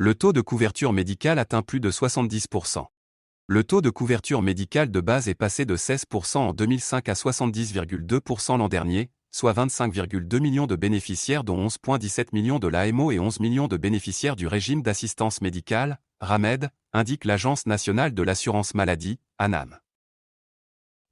Le taux de couverture médicale atteint plus de 70%. Le taux de couverture médicale de base est passé de 16% en 2005 à 70,2% l'an dernier, soit 25,2 millions de bénéficiaires dont 11,17 millions de l'AMO et 11 millions de bénéficiaires du régime d'assistance médicale, RAMED, indique l'Agence nationale de l'assurance maladie, ANAM.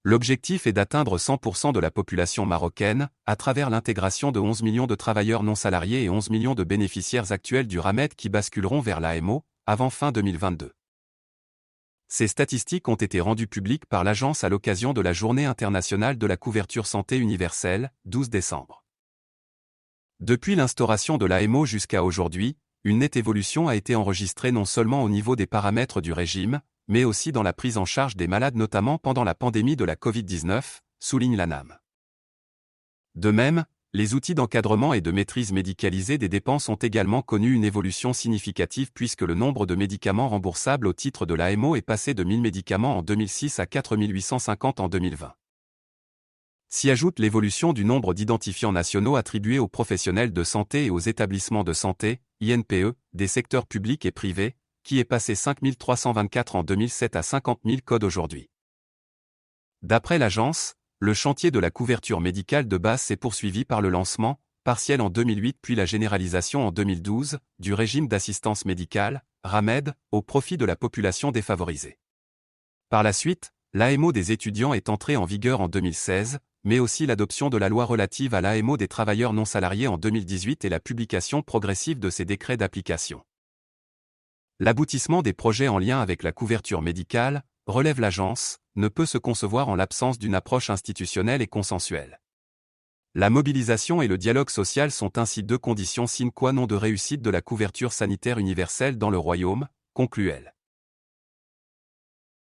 L'objectif est d'atteindre 100% de la population marocaine, à travers l'intégration de 11 millions de travailleurs non salariés et 11 millions de bénéficiaires actuels du RAMED qui basculeront vers l'AMO, avant fin 2022. Ces statistiques ont été rendues publiques par l'agence à l'occasion de la Journée internationale de la couverture santé universelle, 12 décembre. Depuis l'instauration de l'AMO jusqu'à aujourd'hui, une nette évolution a été enregistrée non seulement au niveau des paramètres du régime, mais aussi dans la prise en charge des malades notamment pendant la pandémie de la Covid-19, souligne l'ANAM. De même, les outils d'encadrement et de maîtrise médicalisée des dépenses ont également connu une évolution significative puisque le nombre de médicaments remboursables au titre de l'AMO est passé de 1000 médicaments en 2006 à 4850 en 2020. S'y ajoute l'évolution du nombre d'identifiants nationaux attribués aux professionnels de santé et aux établissements de santé, INPE, des secteurs publics et privés, qui est passé 5324 en 2007 à 50 000 codes aujourd'hui. D'après l'agence, le chantier de la couverture médicale de base s'est poursuivi par le lancement, partiel en 2008 puis la généralisation en 2012, du régime d'assistance médicale, RAMED, au profit de la population défavorisée. Par la suite, l'AMO des étudiants est entrée en vigueur en 2016, mais aussi l'adoption de la loi relative à l'AMO des travailleurs non salariés en 2018 et la publication progressive de ces décrets d'application. L'aboutissement des projets en lien avec la couverture médicale, relève l'agence, ne peut se concevoir en l'absence d'une approche institutionnelle et consensuelle. La mobilisation et le dialogue social sont ainsi deux conditions sine qua non de réussite de la couverture sanitaire universelle dans le royaume, conclut-elle.